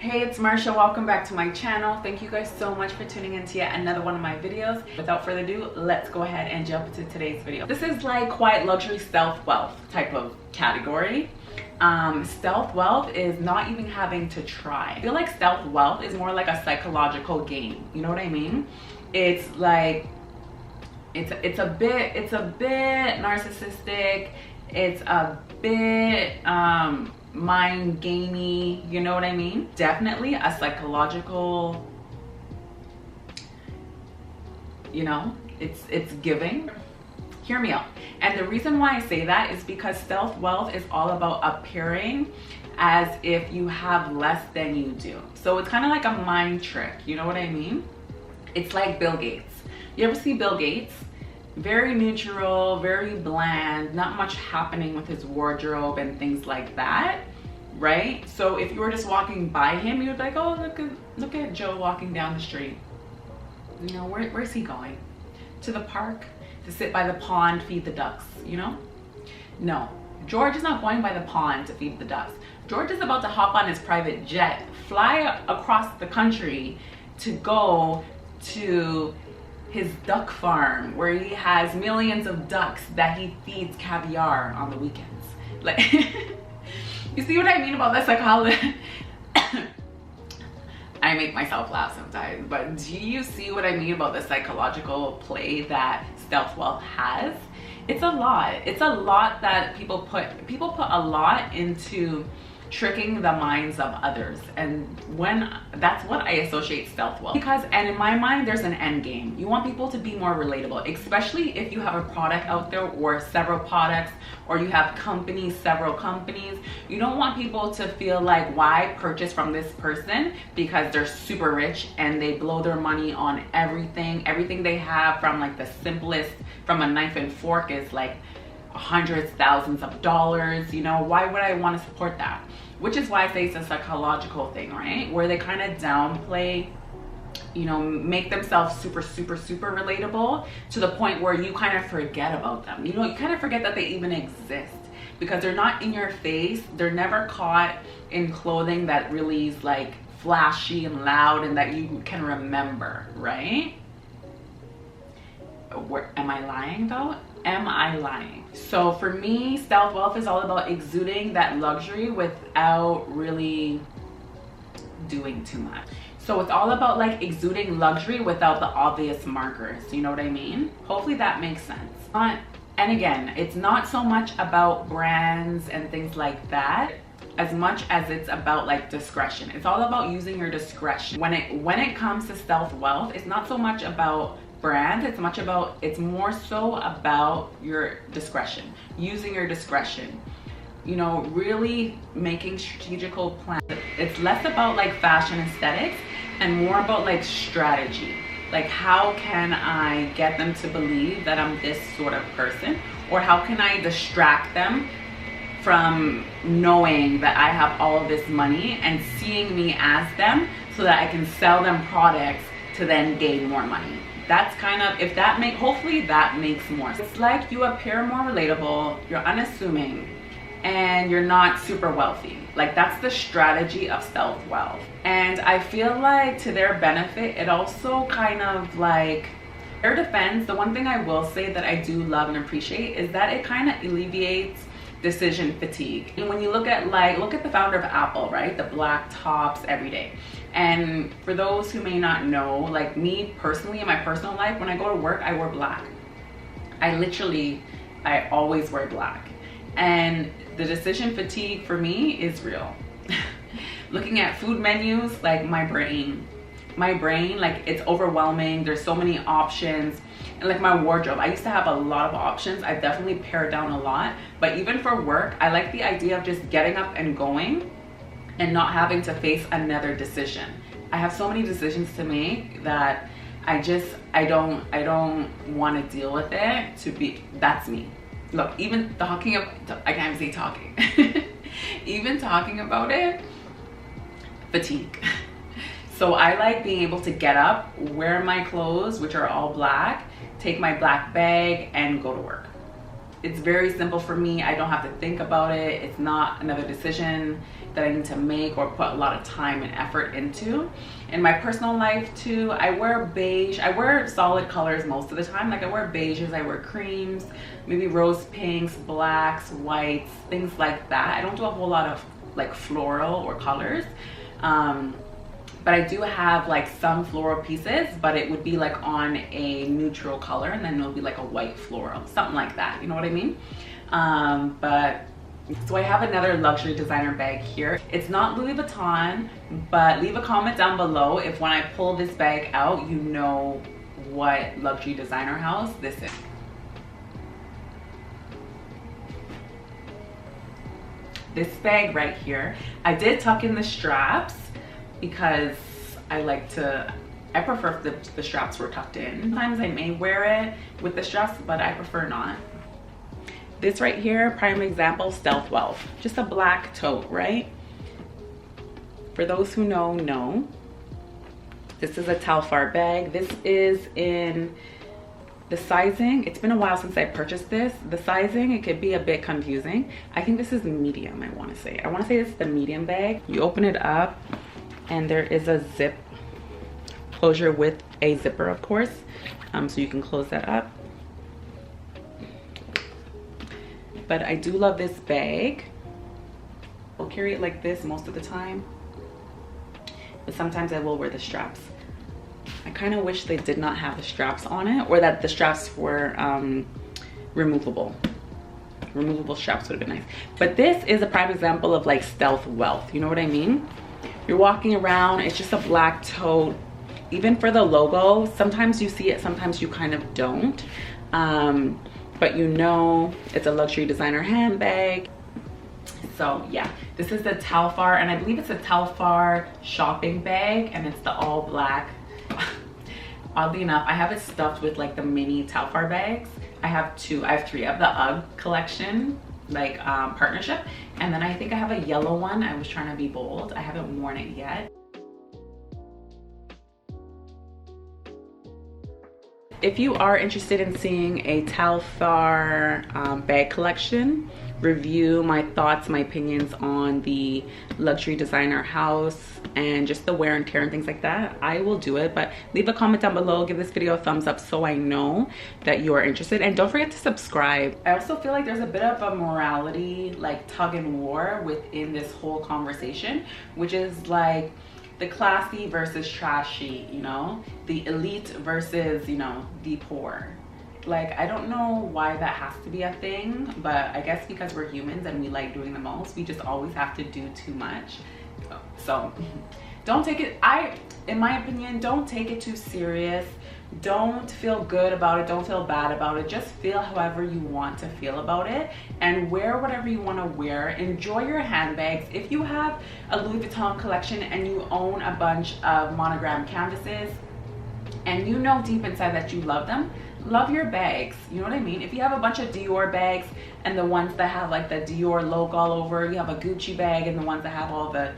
Hey, it's Marsha. Welcome back to my channel. Thank you guys so much for tuning into yet another one of my videos. Without further ado, let's go ahead and jump into today's video. This is like quiet luxury stealth wealth type of category. Stealth wealth is not even having to try. I feel like stealth wealth is more like a psychological game. You know what I mean? It's like it's a bit narcissistic. It's a bit mind gamey, you know what I mean? Definitely a psychological, you know, it's giving. Hear me out. And the reason why I say that is because stealth wealth is all about appearing as if you have less than you do. So it's kind of like a mind trick, you know what I mean? It's like Bill Gates. You ever see Bill Gates? Very neutral, very bland, not much happening with his wardrobe and things like that, right? So if you were just walking by him, you would be like, oh, look at Joe walking down the street. You know, where's he going? To the park? To sit by the pond, feed the ducks, you know? No, George is not going by the pond to feed the ducks. George is about to hop on his private jet, fly across the country to go to his duck farm where he has millions of ducks that he feeds caviar on the weekends. Like, you see what I mean about that psychology? I make myself laugh sometimes, but do you see what I mean about the psychological play that stealth wealth has? It's a lot. It's a lot that people put a lot into tricking the minds of others, and that's what I associate stealth wealth because, and in my mind, there's an end game. You want people to be more relatable, especially if you have a product out there or several products, or you have several companies. You don't want people to feel like, why purchase from this person because they're super rich and they blow their money on everything they have, from like the simplest, from a knife and fork, is like hundreds, thousands of dollars. You know, why would I want to support that? Which is why I say it's a psychological thing, right? Where they kind of downplay, you know, make themselves super relatable to the point where you kind of forget about them. You know, you kind of forget that they even exist because they're not in your face. They're never caught in clothing that really is like flashy and loud and that you can remember, right? Am I lying though? Am I lying? So for me, stealth wealth is all about exuding that luxury without really doing too much. So it's all about like exuding luxury without the obvious markers. You know what I mean? Hopefully that makes sense. And again, it's not so much about brands and things like that as much as it's about like discretion. It's all about using your discretion. When it comes to stealth wealth, it's not so much about brand, it's more so about your discretion, using your discretion, you know, really making strategical plans. It's less about like fashion aesthetics and more about like strategy. Like, how can I get them to believe that I'm this sort of person, or how can I distract them from knowing that I have all of this money and seeing me as them so that I can sell them products to then gain more money. That's kind of, hopefully that makes more sense. It's like you appear more relatable, you're unassuming, and you're not super wealthy. Like, that's the strategy of stealth wealth. And I feel like to their benefit, it also kind of like, their defense, the one thing I will say that I do love and appreciate is that it kind of alleviates decision fatigue. And when you look at the founder of Apple, right? The black tops every day. And for those who may not know, like me personally, in my personal life, when I go to work, I wear black. I always wear black. And the decision fatigue for me is real. Looking at food menus, like my brain, like it's overwhelming. There's so many options. And like my wardrobe, I used to have a lot of options. I've definitely pared down a lot. But even for work, I like the idea of just getting up and going and not having to face another decision. I have so many decisions to make that I don't want to deal with it. That's me. Look, even talking about, I can't even say talking. Even talking about it, fatigue. So I like being able to get up, wear my clothes, which are all black, take my black bag and go to work. it's very simple for me. I don't have to think about it. It's not another decision that I need to make or put a lot of time and effort into. In my personal life too, I wear beige. I wear solid colors most of the time. Like I wear beiges, I wear creams, maybe rose pinks, blacks, whites, things like that. I don't do a whole lot of like floral or colors. But I do have like some floral pieces, but it would be like on a neutral color, and then it'll be like a white floral, something like that. You know what I mean? So I have another luxury designer bag here. It's not Louis Vuitton, but leave a comment down below if when I pull this bag out, you know what luxury designer house this is. This bag right here, I did tuck in the straps because I prefer if the straps were tucked in. Sometimes I may wear it with the straps, but I prefer not. This right here, prime example, Stealth Wealth. Just a black tote, right? For those who know. This is a Telfar bag. This is in the sizing. It's been a while since I purchased this. The sizing, it could be a bit confusing. I think this is medium, I wanna say. I wanna say this is the medium bag. You open it up, and there is a zip closure with a zipper, of course, so you can close that up. But I do love this bag. I'll carry it like this most of the time, but sometimes I will wear the straps. I kind of wish they did not have the straps on it, or that the straps were removable. Removable straps would have been nice. But this is a prime example of like stealth wealth. You know what I mean? You're walking around, it's just a black tote. Even for the logo, sometimes you see it, sometimes you kind of don't. But you know it's a luxury designer handbag. So yeah, this is the Telfar, and I believe it's a Telfar shopping bag, and it's the all black. Oddly enough, I have it stuffed with like the mini Telfar bags. I have three. I have the UGG collection, like partnership, and then I think I have a yellow one. I was trying to be bold. I haven't worn it yet. If you are interested in seeing a Telfar bag collection review, my thoughts, my opinions on the luxury designer house and just the wear and tear and things like that, I will do it. But leave a comment down below, give this video a thumbs up so I know that you are interested, and don't forget to subscribe. I also feel like there's a bit of a morality like tug and war within this whole conversation, which is like the classy versus trashy, you know, the elite versus, you know, the poor. Like, I don't know why that has to be a thing, but I guess because we're humans and we like doing the most, we just always have to do too much. So don't take it, in my opinion, don't take it too serious. Don't feel good about it, don't feel bad about it. Just feel however you want to feel about it and wear whatever you want to wear. Enjoy your handbags. If you have a Louis Vuitton collection and you own a bunch of monogram canvases and you know deep inside that you love them, love your bags. You know what I mean? If you have a bunch of Dior bags and the ones that have like the Dior logo all over, you have a Gucci bag and the ones that have all the,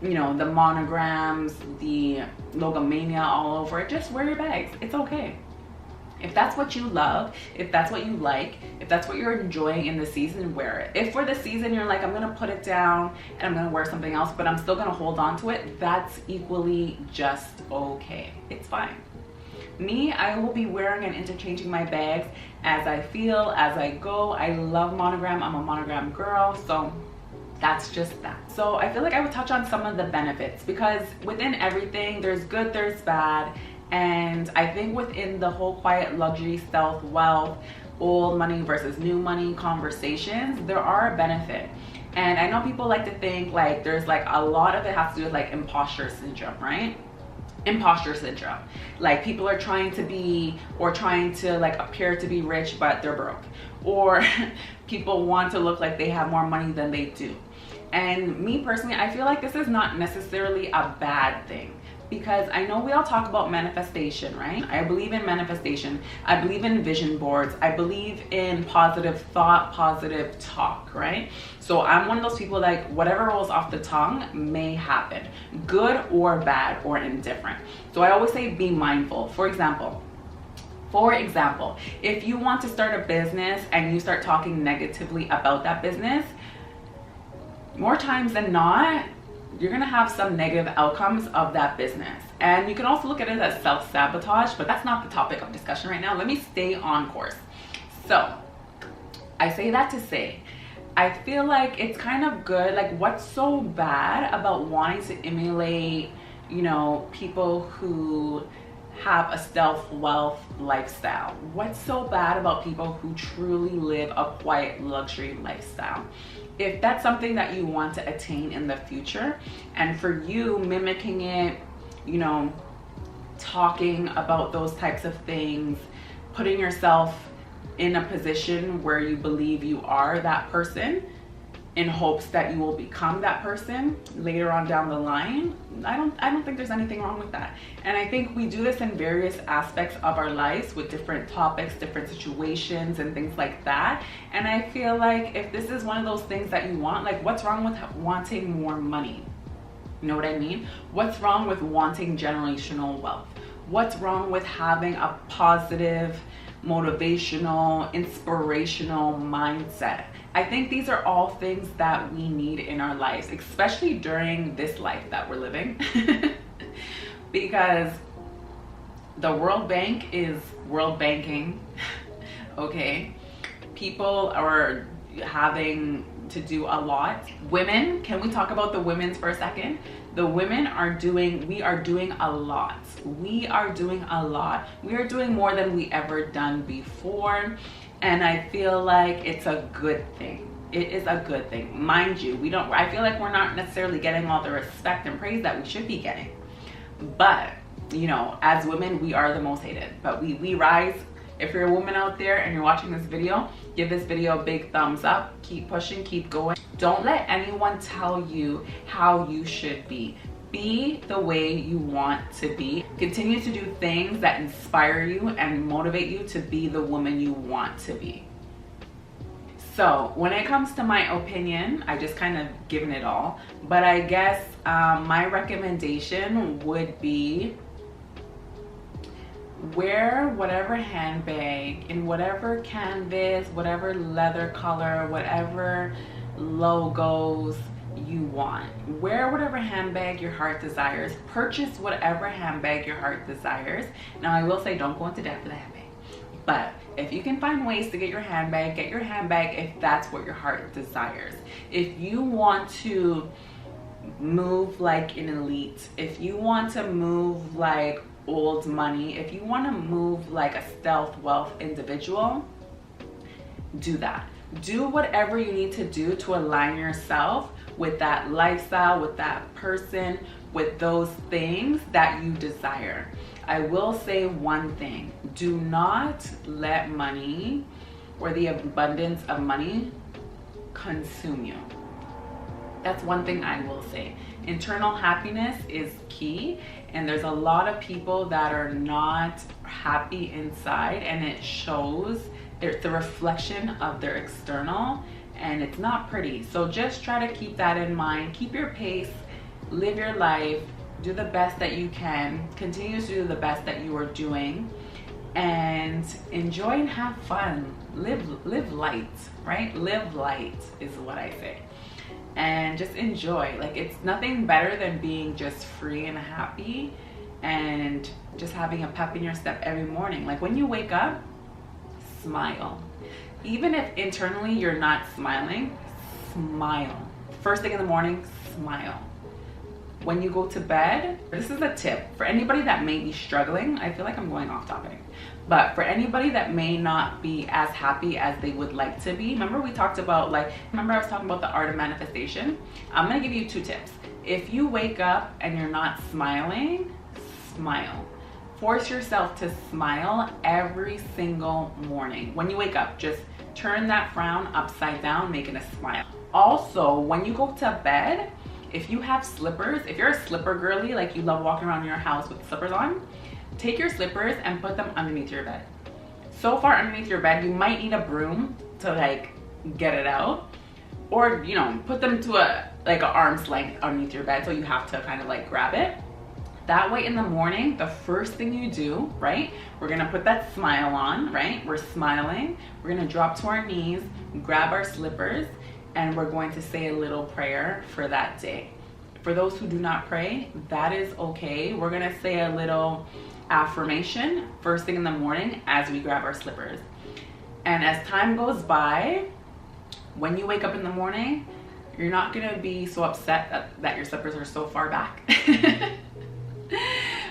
you know, the monograms, the logomania all over it, just wear your bags. It's okay. If that's what you love, if that's what you like, if that's what you're enjoying in the season, wear it. If for the season you're like, I'm gonna put it down and I'm gonna wear something else, but I'm still gonna hold on to it, that's equally just okay. It's fine. Me, I will be wearing and interchanging my bags as I feel, as I go. I love monogram. I'm a monogram girl, so that's just that. So I feel like I would touch on some of the benefits, because within everything, there's good, there's bad. And I think within the whole quiet luxury, stealth wealth, old money versus new money conversations, there are a benefit. And I know people like to think like there's like a lot of it has to do with like imposter syndrome, right? Imposter syndrome. Like people are trying to be or trying to like appear to be rich, but they're broke. Or people want to look like they have more money than they do. And me personally, I feel like this is not necessarily a bad thing, because I know we all talk about manifestation, right? I believe in manifestation. I believe in vision boards. I believe in positive thought, positive talk, right? So I'm one of those people like whatever rolls off the tongue may happen, good or bad or indifferent. So I always say be mindful. For example, For example, if you want to start a business and you start talking negatively about that business, more times than not, you're gonna have some negative outcomes of that business. And you can also look at it as self-sabotage, but that's not the topic of discussion right now. Let me stay on course. So I say that to say, I feel like it's kind of good. Like, what's so bad about wanting to emulate, you know, people who have a stealth wealth lifestyle? What's so bad about people who truly live a quiet luxury lifestyle? If that's something that you want to attain in the future, and for you mimicking it, you know, talking about those types of things, putting yourself in a position where you believe you are that person in hopes that you will become that person later on down the line, I don't think there's anything wrong with that. And I think we do this in various aspects of our lives with different topics, different situations and things like that. And I feel like if this is one of those things that you want, like, what's wrong with wanting more money? You know what I mean? What's wrong with wanting generational wealth? What's wrong with having a positive, motivational, inspirational mindset? I think these are all things that we need in our lives, especially during this life that we're living. Because the World Bank is world banking, okay? People are having to do a lot. Women, can we talk about the women's for a second? The women are doing, we are doing a lot. We are doing a lot. We are doing more than we ever done before. And I feel like it's a good thing. It is a good thing. Mind you, I feel like we're not necessarily getting all the respect and praise that we should be getting. But, you know, as women, we are the most hated. But we rise. If you're a woman out there and you're watching this video, give this video a big thumbs up. Keep pushing, keep going. Don't let anyone tell you how you should be. Be the way you want to be. Continue to do things that inspire you and motivate you to be the woman you want to be. So when it comes to my opinion, I just kind of given it all. But I guess my recommendation would be wear whatever handbag in whatever canvas, whatever leather color, whatever logos you want. Wear whatever handbag your heart desires. Purchase whatever handbag your heart desires. Now I will say, don't go into debt for the handbag. But if you can find ways to get your handbag, get your handbag if that's what your heart desires. If you want to move like an elite, if you want to move like old money, if you want to move like a stealth wealth individual, do that. Do whatever you need to do to align yourself with that lifestyle, with that person, with those things that you desire. I will say one thing: do not let money or the abundance of money consume you. That's one thing I will say. Internal happiness is key, and there's a lot of people that are not happy inside, and it shows. It's a reflection of their external, and it's not pretty. So just try to keep that in mind. Keep your pace, live your life, do the best that you can, continue to do the best that you are doing, and enjoy and have fun. Live light, right? Live light is what I say. And just enjoy. Like, it's nothing better than being just free and happy and just having a pep in your step every morning. Like, when you wake up, smile. Even if internally you're not smiling, smile. First thing in the morning, smile. When you go to bed, this is a tip for anybody that may be struggling. I feel like I'm going off topic, but for anybody that may not be as happy as they would like to be, remember we talked about, remember I was talking about the art of manifestation? I'm gonna give you 2 tips. If you wake up and you're not smiling, smile. Force yourself to smile every single morning. When you wake up, just turn that frown upside down, make it a smile. Also, when you go to bed, if you have slippers, if you're a slipper girly, like you love walking around your house with slippers on, take your slippers and put them underneath your bed. So far underneath your bed, you might need a broom to like get it out, or you know, put them to an arm's length underneath your bed, so you have to kind of like grab it. That way in the morning, the first thing you do, right? We're gonna put that smile on, right? We're smiling. We're gonna drop to our knees, grab our slippers, and we're going to say a little prayer for that day. For those who do not pray, that is okay. We're gonna say a little affirmation first thing in the morning as we grab our slippers. And as time goes by, when you wake up in the morning, you're not gonna be so upset that your slippers are so far back.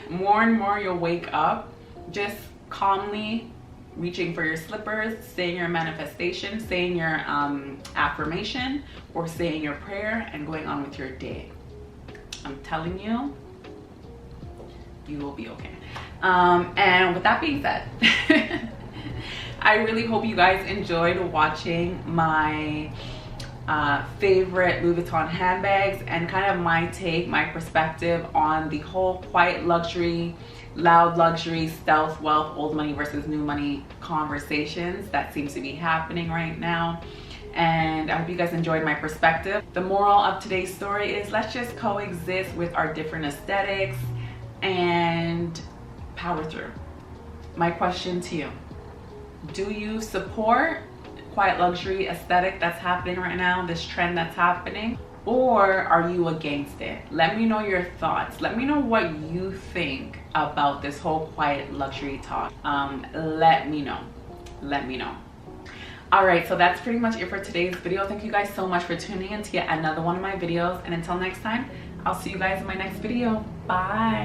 More and more you'll wake up just calmly reaching for your slippers, saying your manifestation, saying your affirmation, or saying your prayer and going on with your day. I'm telling you, you will be okay. And with that being said, I really hope you guys enjoyed watching my favorite Louis Vuitton handbags and kind of my take, my perspective on the whole quiet luxury, loud luxury, stealth wealth, old money versus new money conversations that seems to be happening right now. And I hope you guys enjoyed my perspective. The moral of today's story is let's just coexist with our different aesthetics and power through. My question to you, do you support quiet luxury aesthetic that's happening right now, this trend that's happening, or are you against it? Let me know your thoughts. Let me know what you think about this whole quiet luxury talk. Let me know. All right, so that's pretty much it for today's video. Thank you guys so much for tuning in to yet another one of my videos, and until next time, I'll see you guys in my next video. Bye.